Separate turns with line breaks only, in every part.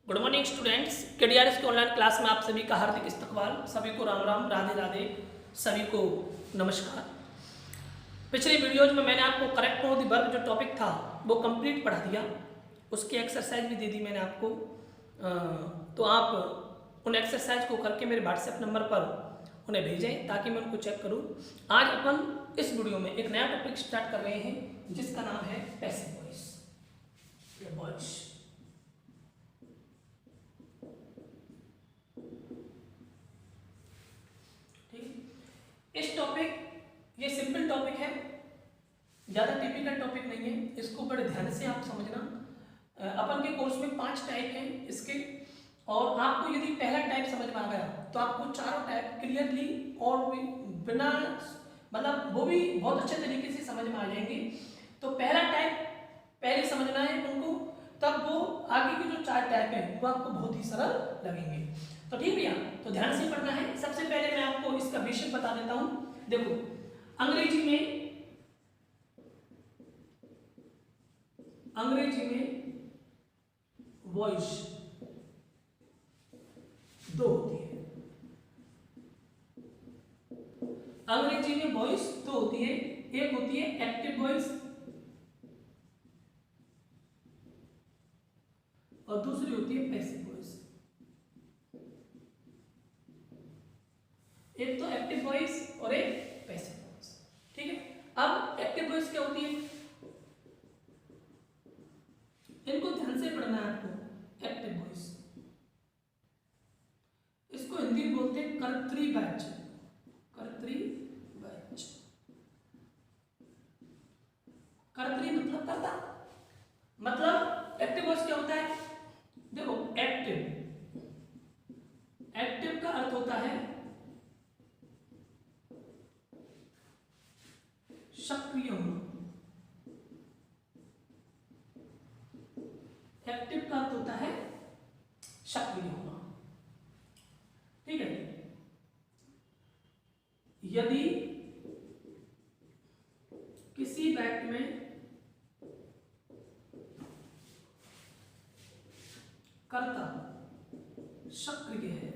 Good morning students, केडीआरएस की online class में आप सभी का हार्दिक इस्तकबाल। सभी को राम राम, राधे राधे, सभी को नमस्कार। पिछले वीडियोज में मैंने आपको करेक्ट नो द वर्ब जो टॉपिक था वो कंप्लीट पढ़ा दिया, उसकी एक्सरसाइज भी दे दी मैंने आपको। तो आप उन एक्सरसाइज को करके मेरे व्हाट्सएप नंबर पर उन्हें भेजें ताकि मैं उनको चेक करूं। आज अपन इस वीडियो में एक नया टॉपिक स्टार्ट कर रहे हैं जिसका नाम है पैसिव वॉइस। इस टॉपिक, ये सिंपल टॉपिक है, ज़्यादा टिपिकल टॉपिक नहीं है, इसको बड़े ध्यान से आप समझना। अपन के कोर्स में 5 टाइप हैं इसके, और आपको यदि पहला टाइप समझ में आ गया तो आपको चारों टाइप क्लियरली और बिना मतलब वो भी बहुत अच्छे तरीके से समझ में आ जाएंगे। तो पहला टाइप पहले समझना है उनको, तब वो आगे के जो 4 टाइप हैं वो आपको बहुत ही सरल लगेंगे। तो ठीक भैया, तो ध्यान से पढ़ना है। सबसे पहले मैं आपको इसका बेसिक बता देता हूं। देखो, अंग्रेजी में वॉइस 2 होती है। अंग्रेजी में वॉइस 2 होती है। एक होती है एक्टिव वॉइस और दूसरी होती है पैसिव वॉइस। एक तो एक्टिव वॉइस और एक पैसिव वॉइस, ठीक है। अब एक्टिव वॉइस क्या होती है, इनको ध्यान से पढ़ना है आपको। एक्टिव वॉइस, इसको हिंदी में बोलते हैं कर्तृवाच्य। कर्तरी मतलब कर्ता। मतलब एक्टिव वॉइस क्या होता है, देखो एक्टिव का अर्थ होता है सक्रिय होना। एक्टिव का अर्थ होता है सक्रिय होना, ठीक है। यदि किसी वाक्य में कर्ता सक्रिय है,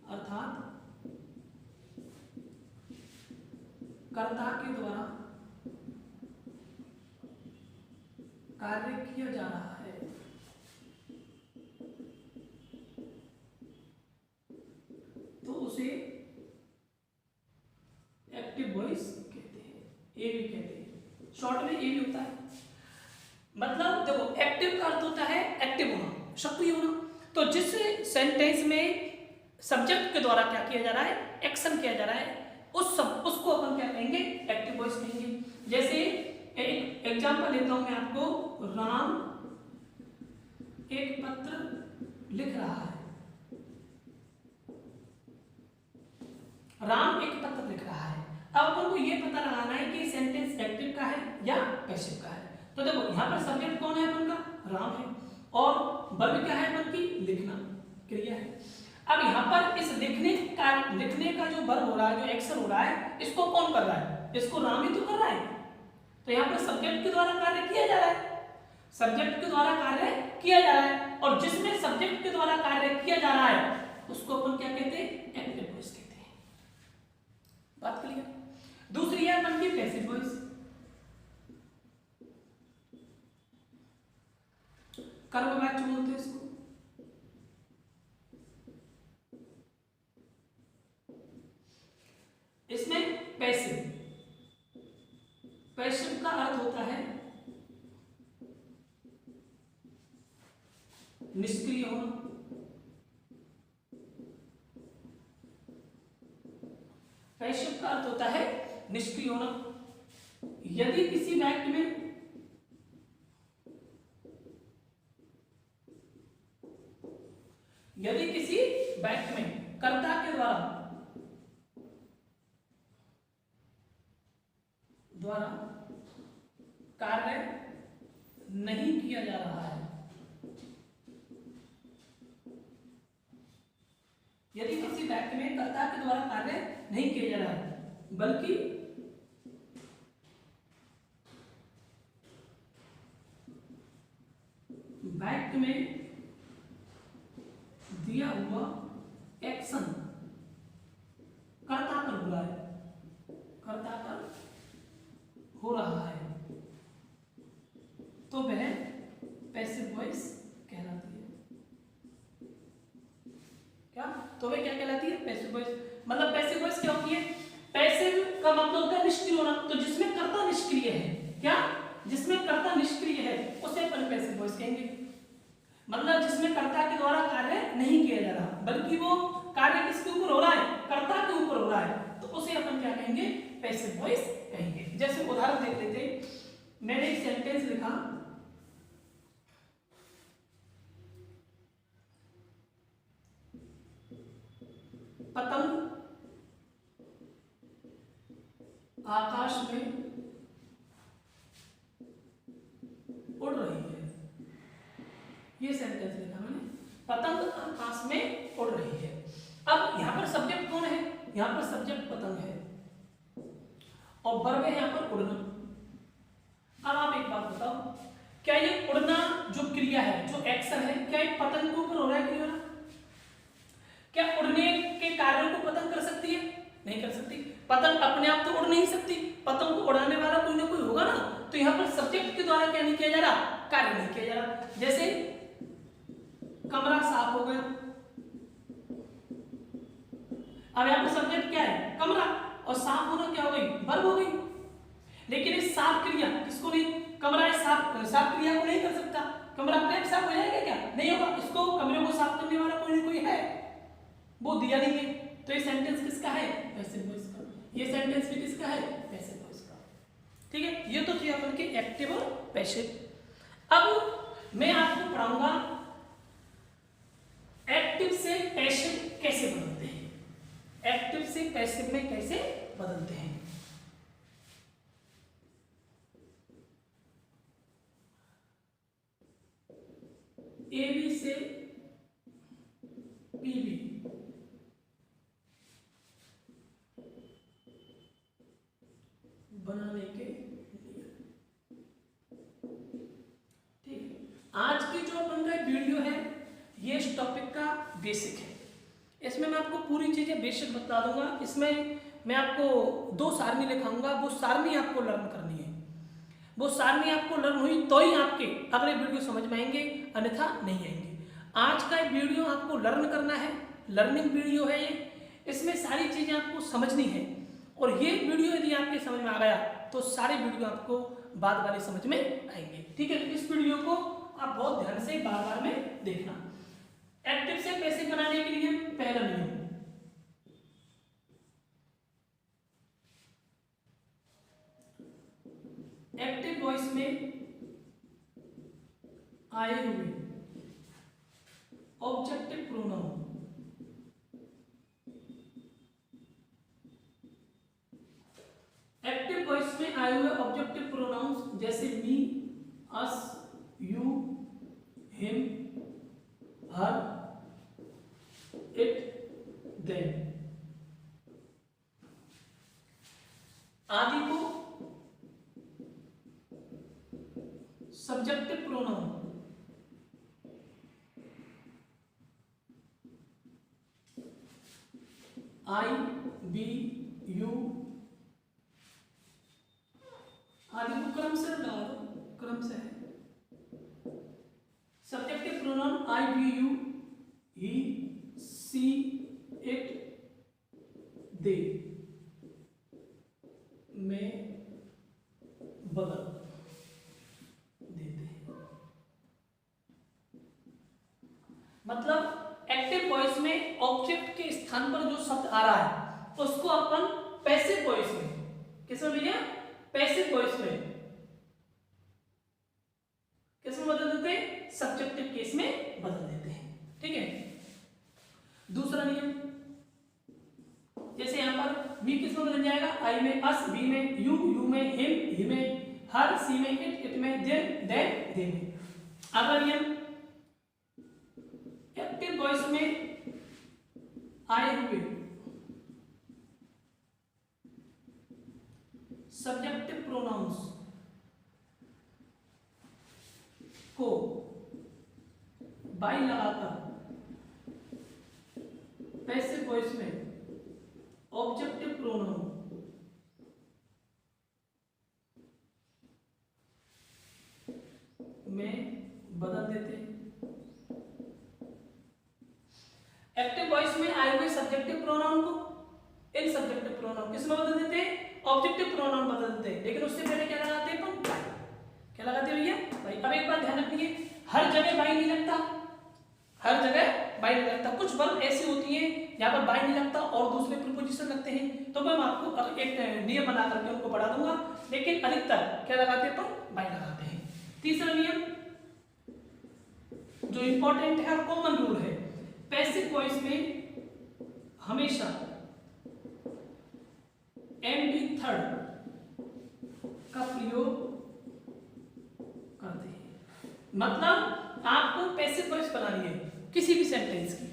अर्थात कर्ता के द्वारा कार्य किया जा रहा है, तो उसे एक्टिव वॉइस कहते हैं, एवी कहते हैं। शॉर्ट में एवी होता है। मतलब देखो, एक्टिव का अर्थ होता है एक्टिव होना, सक्रिय होना। तो जिस सेंटेंस में सब्जेक्ट के द्वारा क्या किया जा रहा है, एक्शन किया जा रहा है, उसको अपन क्या कहेंगे, एक्टिव वॉइस कहेंगे। जैसे एक एग्जांपल लेता हूं मैं आपको। राम एक पत्र लिख रहा है। राम एक पत्र लिख रहा है। अब अपन को ये पता लगाना है कि सेंटेंस एक्टिव का है या पैसिव का है। तो देखो, यहाँ पर सब्जेक्ट कौन है अपन का, राम है, और वर्ब क्या है अपन की, लिखना, क्रिया है। अब यहाँ पर इस लिखने का जो वर्ब हो रहा है, जो एक्शन हो रहा है, इसको कौन कर रहा है, इसको राम ही तो कर रहा है। तो यहाँ पर सब्जेक्ट के द्वारा कार्य किया जा रहा है, सब्जेक्ट के द्वारा कार्य किया जा रहा है, और जिसमें सब्जेक्ट के द्वारा कार्य किया जा रहा है उसको अपन क्या कहते हैं, एक्टिव वॉइस कहते हैं। बात क्लियर। दूसरी है अपन की पैसिव वॉइस। कर्मवाच्य बोलते हैं इसको। इसमें पैसिव का अर्थ होता है निष्क्रिय होना। पैसिव का अर्थ होता है निष्क्रिय होना। यदि किसी वाक्य में कर्ता के द्वारा कार्य नहीं किया जा रहा है, यदि किसी वाक्य में कर्ता के द्वारा कार्य नहीं किया जा रहा है बल्कि एक्ट में दिया हुआ एक्शन कर्ता पर हो रहा है, कर्ता पर हो रहा है तो वह पैसिव वॉइस कहलाती है। क्या? तो वह क्या कहलाती है? Passive voice. मतलब पैसिव वॉइस क्या होती है? पैसिव का मतलब होता है निष्क्रिय होना। तो जिसमें कर्ता निष्क्रिय है, क्या? जिसमें कर्ता निष्क्रिय है उसे अपन पैसिव वॉइस कहेंगे। मतलब जिसमें कर्ता के द्वारा कार्य नहीं किया जा रहा, बल्कि वो कार्य किसके ऊपर हो रहा है? कर्ता के ऊपर हो रहा है, तो उसे अपन क्या कहेंगे? पैसिव वॉइस कहेंगे। जैसे उदाहरण देख लेते, मैंने एक सेंटेंस लिखा, पतंग आकाश में उड़ रही है। ये सेंटेंस लिखा मैंने, पतंग आकाश में उड़ रही है। अब यहां पर सब्जेक्ट कौन है? यहां पर सब्जेक्ट पतंग है और वर्ब है यहां पर उड़ना। अब आप एक बात बताओ, क्या ये उड़ना जो क्रिया है, जो एक्शन है, क्या ये पतंग के ऊपर हो रहा है कि नहीं हो रहा? क्या उड़ने के कार्यों को पतंग कर सकती है? नहीं कर सकती। पतंग अपने आप तो उड़ नहीं सकती, पतंग को उड़ाने वाला कोई ना कोई होगा ना। तो यहाँ पर सब्जेक्ट के द्वारा क्या नहीं किया जा रहा? कार्य नहीं किया जा रहा। जैसे कमरा साफ हो गया, अब यहाँ पर सब्जेक्ट क्या है? कमरा, और साफ होना क्या हो गई? वर्ब हो गई। लेकिन इस साफ क्रिया किसको नहीं? कमरा इस साफ क्रिया को नहीं कर सकता। कमरा अपने आप साफ हो जाएगा क्या? नहीं होगा। इसको कमरे को साफ करने वाला कोई ना कोई है, वो दिया नहीं है। तो ये सेंटेंस किसका है? पैसिव वॉइस का। ये सेंटेंस भी किसका है? पैसिव वॉइस का। ठीक है, ये तो थी अपन के एक्टिव और पैसिव। अब मैं आपको पढ़ाऊंगा एक्टिव से पैसिव कैसे बदलते हैं, एक्टिव से पैसिव में कैसे बदलते हैं। एबी से पीबी बनाने के लिए, ठीक है। आज की जो अपन का वीडियो है ये इस टॉपिक का बेसिक है। इसमें मैं आपको पूरी चीजें बेसिक बता दूंगा। इसमें मैं आपको 2 सारणी लिखाऊंगा, वो सारणी आपको लर्न करनी है। वो सारणी आपको लर्न हुई तो ही आपके अगले वीडियो समझ में आएंगे, अन्यथा नहीं आएंगे। आज का वीडियो आपको लर्न करना है, लर्निंग वीडियो है ये। इसमें सारी चीजें आपको समझनी है, और ये वीडियो यदि आपके समझ में आ गया तो सारे वीडियो आपको बाद वाले समझ में आएंगे। ठीक है, इस वीडियो को आप बहुत ध्यान से बार बार में देखना। एक्टिव से पैसिव बनाने के लिए पहला नियम, एक्टिव वॉइस में आए हुए ऑब्जेक्टिव प्रोनाउन एक्टिव वॉइस में आए हुए ऑब्जेक्टिव प्रोनाउंस जैसे me, us, you, him, her, it, them आदि को subjective pronoun I, we, you आदि को क्रम से लगा दो, क्रम से है। Subjective pronoun I, we, you, he, she, it, they में बदल देते हैं। मतलब एक्टिव वॉइस में ऑब्जेक्ट के स्थान पर जो शब्द आ रहा है उसको अपन पैसिव वॉइस में, किसमें भैया? पैसिव वॉइस में किसमें बदल देते हैं? सब्जेक्टिव केस में बदल देते हैं। ठीक है, दूसरा नियम, जैसे यहां पर मी किसमें बदल जाएगा? आई में, अस, बी में, यू, यू में, हिम, ही में, हर, सी में, इट में, देम, दे में। अगला नियम, एक्टिव वॉइस में आए हुए सब्जेक्टिव प्रोनाउंस को बाई लगाकर पैसिव वॉइस में ऑब्जेक्टिव प्रोनाउन में बदल देते हैं। एक्टिव वॉइस में आए हुए सब्जेक्टिव प्रोनाउन को इन सब्जेक्टिव प्रोनाउन किस में बदल देते हैं? ऑब्जेक्टिव प्रोनाउन बदल देते हैं। लेकिन उससे पहले क्या लगाते हैं अपन? क्या लगाते हैं भैया? भाई अब एक बात ध्यान रखिए, हर जगह बाई नहीं लगता, हर जगह बाई नहीं लगता। कुछ वर्ब ऐसी होती हैं जहां पर बाई नहीं लगता और दूसरे प्रीपोजिशन लगते हैं, तो मैं आपको एक नियम बना करके उनको पढ़ा दूंगा। लेकिन अधिकतर क्या लगाते हैं अपन? बाई लगाते हैं। तीसरा नियम जो इंपॉर्टेंट है और कॉमन रूल है, पैसिव वॉइस में हमेशा एमडी थर्ड का प्रयोग करते हैं। मतलब आपको पैसिव वॉइस बनानी है किसी भी सेंटेंस की,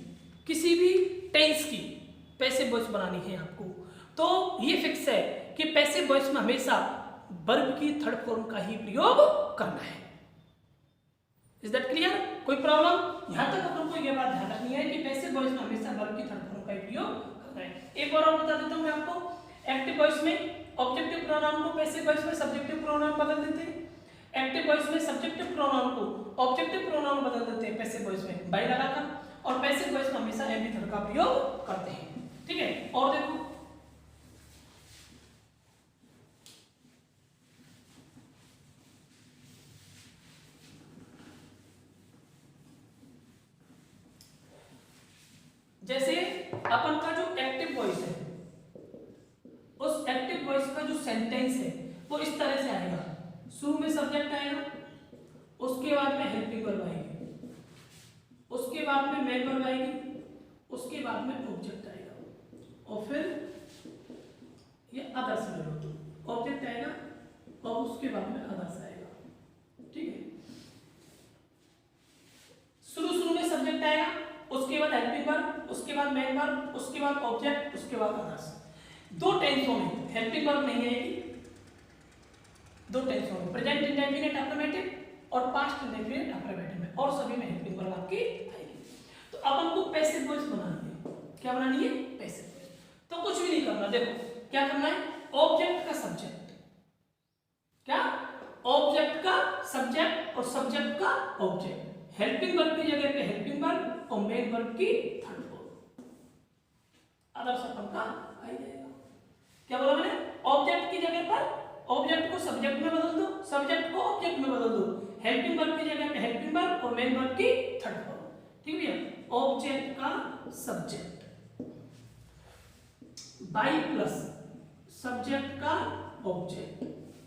किसी भी टेंस की पैसिव वॉइस बनानी है आपको, तो ये फिक्स है कि पैसिव वॉइस में हमेशा वर्ब की थर्ड फॉर्म का ही प्रयोग करना है। Is that clear? कोई प्रॉब्लम? यहां तक अपन को यह बात ध्यान रखनी है कि पैसिव वॉइस में हमेशा वर्ब की थर्ड फॉर्म का ही प्रयोग करना है। एक और बता देता हूं मैं आपको, एक्टिव वॉइस में ऑब्जेक्टिव प्रोनाउन को पैसिव वॉइस में सब्जेक्टिव प्रोनाउन बदल देते हैं। एक्टिव वॉइस में सब्जेक्टिव प्रोनाउन को ऑब्जेक्टिव प्रोनाउन बदल देते हैं पैसिव वॉइस में बाई लगाकर, और पैसिव वॉइस में हमेशा एमडी थर्ड का प्रयोग करते हैं। ठीक है? और देखो जैसे अपन का जो एक्टिव वॉइस है, उस एक्टिव वॉइस का जो सेंटेंस है वो इस तरह से आएगा, शुरू में सब्जेक्ट आएगा, उसके बाद में हेल्पिंग वर्ब आएगी, उसके बाद में मेन वर्ब आएगी, उसके बाद में ऑब्जेक्ट आएगा, और फिर ये अदर्स वर्ब, ऑब्जेक्ट आएगा और उसके बाद में अदर्स आएगा। ठीक है? शुरू में सब्जेक्ट आएगा, उसके बाद हेल्पिंग वर्ब, उसके बाद मेन वर्ब, उसके बाद ऑब्जेक्ट, उसके बाद अदर्स। दो टेंसों में हेल्पिंग वर्ब नहीं आएगी, दो टेंसों में, प्रेजेंट इंडेफिनिट अफर्मेटिव और पास्ट इंडेफिनिट अफर्मेटिव में, और सभी में हेल्पिंग वर्ब आपकी आएगी। तो अब हमको पैसिव वॉइस बनानी है। क्या बनानी है? Passive voice. तो कुछ भी नहीं करना, देखो क्या करना है, ऑब्जेक्ट का सब्जेक्ट, क्या ऑब्जेक्ट का सब्जेक्ट और सब्जेक्ट का ऑब्जेक्ट, हेल्पिंग वर्ब की जगह पे हेल्पिंग वर्ब और मेन वर्ब की थर्ड फॉर्म, अदर्स अपन का आ जाएगा। क्या बोला मैंने? ऑब्जेक्ट की जगह पर ऑब्जेक्ट को सब्जेक्ट में बदल दो, सब्जेक्ट को ऑब्जेक्ट में बदल दो, हेल्पिंग वर्ब की जगह पे हेल्पिंग वर्ब और मेन वर्ब की थर्ड फॉर्म। ठीक है? ऑब्जेक्ट का सब्जेक्ट बाई प्लस सब्जेक्ट का ऑब्जेक्ट,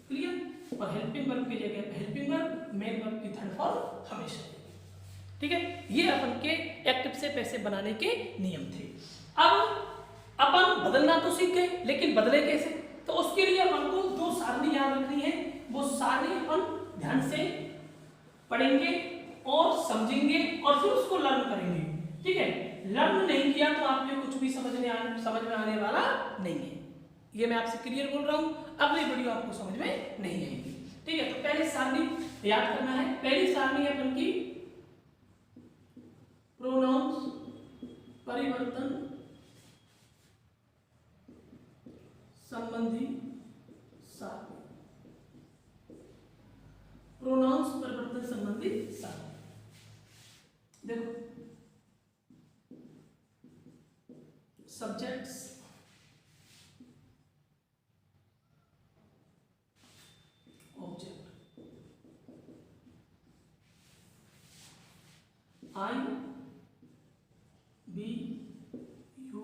क्लियर? और हेल्पिंग वर्ब की जगह पे हेल्पिंग वर्ब, मेन वर्ब की थर्ड फॉर्म हमेशा। ठीक है? ये अपन के एक्टिव से पैसिव बनाने के नियम थे। अब अपन बदलना तो सीख गए, लेकिन बदले कैसे? तो उसके लिए अपन को दो सारणी याद रखनी है, वो सारणी अपन ध्यान से पढ़ेंगे और समझेंगे और फिर उसको लर्न करेंगे। ठीक है? लर्न नहीं किया तो आपको कुछ भी समझ में आने वाला नहीं है। ये मैं आपसे क्लियर बोल रहा हूं, अगली वीडियो आपको समझ में नहीं आएगी। ठीक है? तो पहले सारणी याद करना है। पहली सारणी है अपन की प्रोनाउंस परिवर्तन संबंधी सारणी, प्रोनाउंस परिवर्तन संबंधी सारणी। देखो, subjects, object, I, we, you,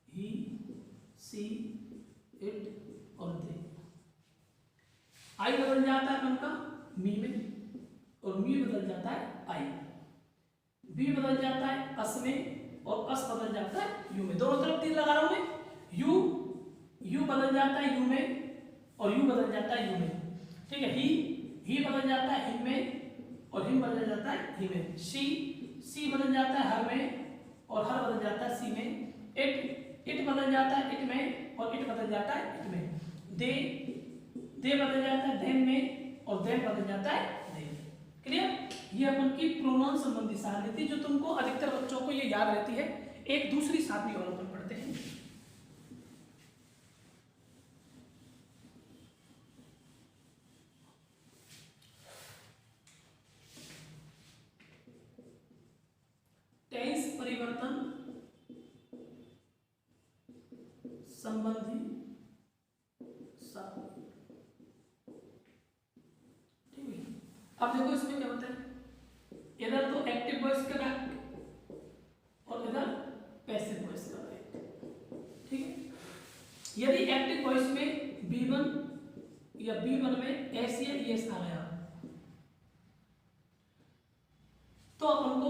he, she, it और दे। आई बदल जाता है अपन का मी में, और मी बदल जाता है आई। बी बदल जाता है अस में, और अस बदल जाता है यू में। दोनों तरफ तीर लगा रहा हूं मैं। यू बदल जाता है यू में, और यू बदल जाता है यू में। ठीक है? ही बदल जाता है हिम में, और हिम बदल जाता है ही में। सी बदल जाता है हर में, और हर बदल जाता है सी में। इट बदल जाता है इट में, और इट बदल जाता है इट में। दे बदल जाता है देम में, और देम बदल जाता है दे। क्लियर? ये अपन की प्रोनाउन संबंधी सारणी थी जो तुमको अधिकतर बच्चों को ये याद रहती है। एक दूसरी सारणी और अपन पढ़ते हैं। टेंस परिवर्तन संबंधी सारणी। ठीक है, अब देखो इसमें क्या होता है, इधर तो एक्टिव वॉइस का और इधर पैसिव वॉइस का राइट। ठीक है, यदि एक्टिव वॉइस में B1 या B1 में एस या ES आ गया तो अपन को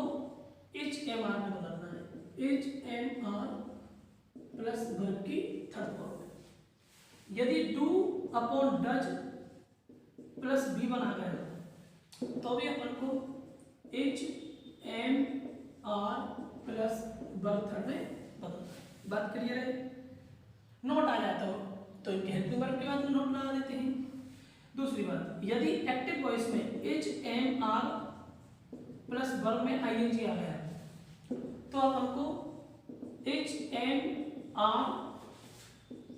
HMR में बदलना है, HMR प्लस वर्ब की थर्ड फॉर्म। यदि do upon does plus B1 आ गया तो भी अपन को HMR प्लस वर्ब थर्ड में बदलना है। बात क्लियर है? नोट आ जाता हो तो इनके हेल्पिंग वर्ब के बाद नोट लगा देते हैं। दूसरी बात, यदि एक्टिव वॉइस में HMR प्लस वर्ब में ING आ गया तो अपन को HMR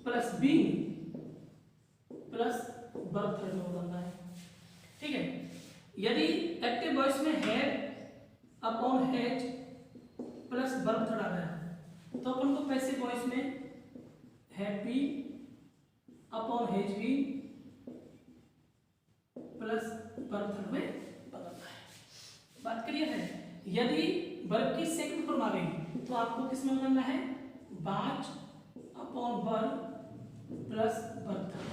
plus B plus verb third में बदलना है। ठीक है, यदि एक्टिव वॉइस में had upon has plus verb third आ गया तो अपन को पैसिव वॉइस में had be upon has be plus verb third में बदलना है। बात क्लियर है? यदि वर्ब की सेकंड फॉर्म आ गई तो आपको किस में बदलना है, was upon verb plus verb third.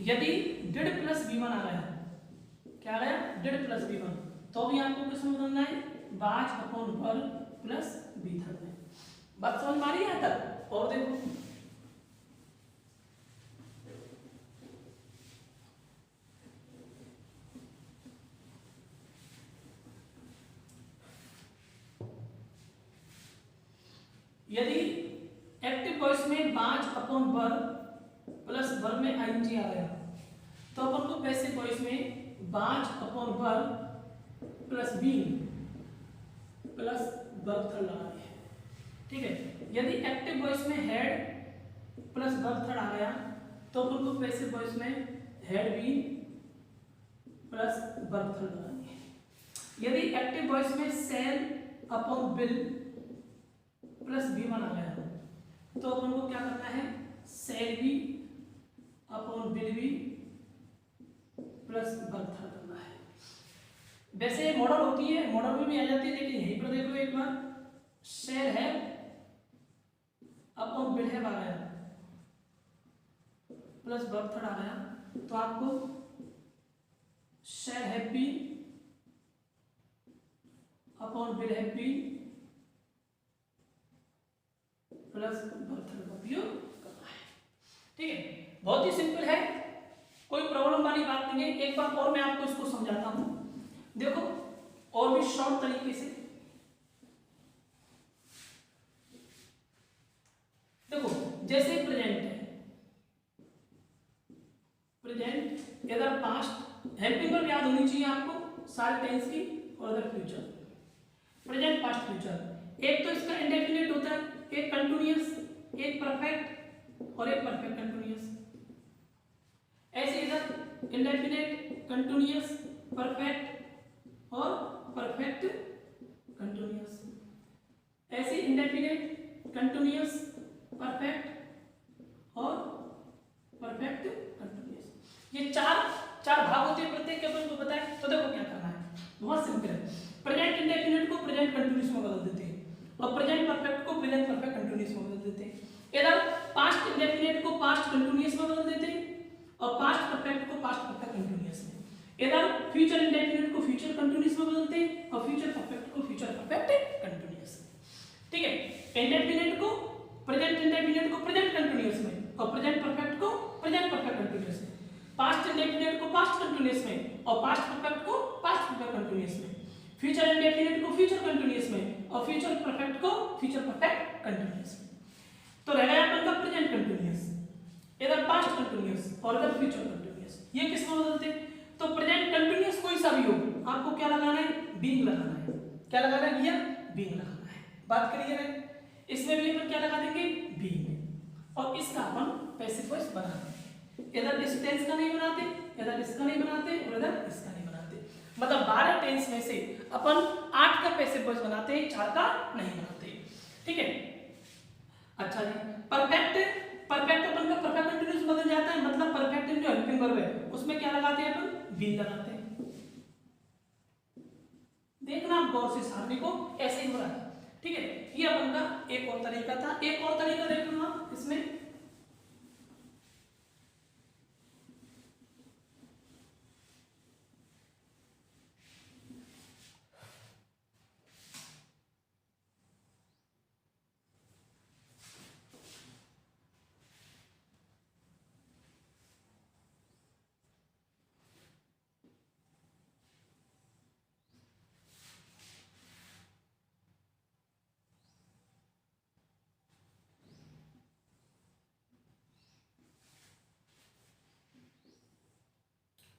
यदि डिड प्लस B1 आ गया, क्या आ गया, डिड प्लस B1, तो भी आपको किस में बदलना है, was upon verb plus be third में। बात समझ में आ रही है तक? और देखो यदि एक्टिव वॉइस में was upon verb plus verb में ING आ गया तो अपन को पैसिव वॉइस में was upon verb plus be plus verb third लगानी है। ठीक है, यदि एक्टिव वॉइस में हैड प्लस वर्ब थर्ड आ गया तो अपन को पैसिव वॉइस में had be plus verb third लगानी है। यदि एक्टिव वॉइस में shall upon will plus B1 आ गया तो अपन को क्या करना है, shall be upon will be plus verb third करना है। वैसे मॉडल होती है, मॉडल में भी आ जाती है, लेकिन यहीं पर देखो एक बार, शेर है अपॉन विल हैव आ गया प्लस वर्ब थर्ड आ गया तो आपको shall have be upon will have be plus verb third का उपयोग करना है। ठीक है, बहुत ही सिंपल है, कोई प्रॉब्लम वाली बात नहीं है। एक बार और मैं आपको इसको समझाता हूं, देखो और भी शॉर्ट तरीके से। देखो जैसे प्रेजेंट है, प्रेजेंट इधर पास्ट, हेल्पिंग वर्ब याद होनी चाहिए आपको सारे टेंस की, और इधर फ्यूचर, प्रेजेंट पास्ट फ्यूचर। एक तो इसका इंडेफिनिट होता है, एक कंटिन्यूअस, एक परफेक्ट और एक परफेक्ट कंटिन्यूअस। ऐसे इधर इंडेफिनिट, कंटिन्यूअस, परफेक्ट और परफेक्ट कंटिन्यूअस। ऐसे इंडेफिनिट, कंटिन्यूअस, परफेक्ट और परफेक्ट कंटिन्यूअस। ये चार भाग होते हैं प्रत्येक के, अपन को पता है। तो देखो क्या करना है, बहुत सिंपल है। प्रेजेंट इंडेफिनिट को प्रेजेंट कंटिन्यूअस में बदल देते हैं और प्रेजेंट परफेक्ट को प्रेजेंट परफेक्ट कंटिन्यूअस में बदल देते हैं। इधर पास्ट इंडेफिनिट को पास्ट कंटिन्यूअस में बदल देते हैं और पास्ट परफेक्ट को पास्ट परफेक्ट कंटिन्यूअस में। इधर फ्यूचर इंडेफिनिट को फ्यूचर कंटिन्यूअस में बदलते हैं और फ्यूचर परफेक्ट को फ्यूचर परफेक्ट कंटिन्यूअस में। ठीक है, इंडेफिनिट को प्रेजेंट इंडेफिनिट को प्रेजेंट कंटिन्यूअस में और प्रेजेंट परफेक्ट को प्रेजेंट परफेक्ट कंटिन्यूअस में। पास्ट इंडेफिनिट को पास्ट कंटिन्यूअस में और पास्ट परफेक्ट को पास्ट परफेक्ट कंटिन्यूअस में। फ्यूचर इंडेफिनिट को फ्यूचर कंटिन्यूअस में और फ्यूचर परफेक्ट को फ्यूचर परफेक्ट कंटिन्यूअस में। तो रह गया अपन का प्रेजेंट कंटिन्यूअस, इधर पास्ट कंटिन्यूअस और इधर फ्यूचर कंटिन्यूअस। ये किस में बदलते हैं, तो प्रेजेंट कंटिन्यूअस कोई सा भी हो आपको क्या लगाना है, बीइंग लगाना है। क्या लगाना है भैया, बीइंग लगाना है। बात क्लियर है। इसमें भी अपन क्या लगा देंगे, बीइंग, और इसका अपन पैसिव वॉइस बना देंगे। इधर इस टेंस का नहीं बनाते, इधर इसका नहीं बनाते और इधर इसका नहीं बनाते। मतलब 12 टेंस में से अपन 8 का पैसिव वॉइस बनाते हैं, 4 का नहीं बनाते। ठीक है। अच्छा जी, परफेक्ट अपन का परफेक्ट कंटीन्यूअस बदल जाता है, मतलब परफेक्ट जो हेल्पिंग वर्ब है उसमें क्या लगाते हैं अपन, बीइंग लगाते हैं। देखना आप गौर से, सारणी को ऐसे ही हो रहा है। ठीक है, ये अपन का एक और तरीका था। एक और तरीका देख लो आप इसमें,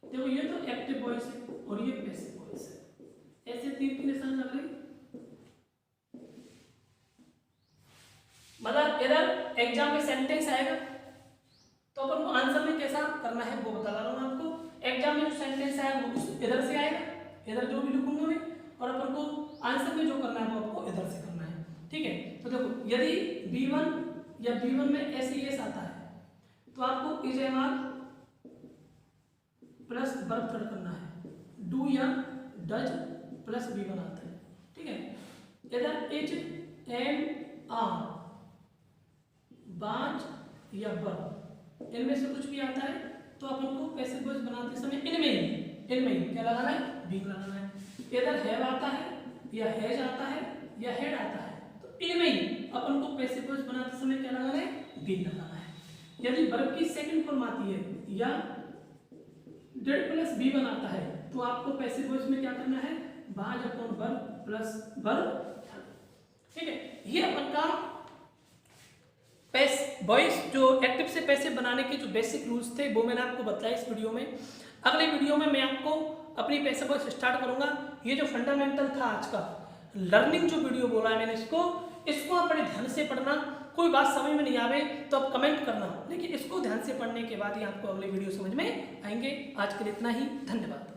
देखो ये तो एक्टिव वॉइस है और ये पैसिव वॉइस है, ऐसे तीर के निशान लग रहे। मतलब इधर एग्जाम में सेंटेंस आएगा तो अपन को आंसर में कैसा करना है वो बता रहा हूं आपको। एग्जाम में जो सेंटेंस आएगा वो इधर से आएगा, इधर जो भी लिखूंगा मैं, और अपन को आंसर में जो करना है वो आपको इधर से करना है। ठीक है, तो देखो यदि B1 या B1 में ऐसे आता है तो आपको is am are plus verb third करना है, डू या डज प्लस B1 आता है। ठीक है, इधर इज एम आर बाज या वर्ब, इनमें से कुछ भी आता है तो अपन को पैसिव वॉइस बनाते समय इनमें ही क्या लगाना है, बीइंग लगाना है। इधर हैव आता है या हैज आता है या हैड आता है तो इनमें ही अपन को पैसिव वॉइस बनाते समय क्या लगाना है, बीइंग लगाना है। यदि वर्ब की सेकंड फॉर्म आती है या डेड प्लस B1 आता है तो आपको पैसिव वॉइस में क्या करना है, बाज अपॉन वर्ब प्लस वर्ब। ठीक है, ये अपन का वॉइस जो एक्टिव से पैसिव बनाने के जो बेसिक रूल्स थे वो मैंने आपको बताया इस वीडियो में। अगले वीडियो में मैं आपको अपनी पैसिव वॉइस स्टार्ट करूंगा। ये जो फंडामेंटल था आज का लर्निंग जो वीडियो बोला है मैंने, इसको आप बड़े ध्यान से पढ़ना। कोई बात समझ में नहीं आवे तो आप कमेंट करना, लेकिन इसको ध्यान से पढ़ने के बाद ही आपको अगले वीडियो समझ में आएंगे। आज के लिए इतना ही, धन्यवाद।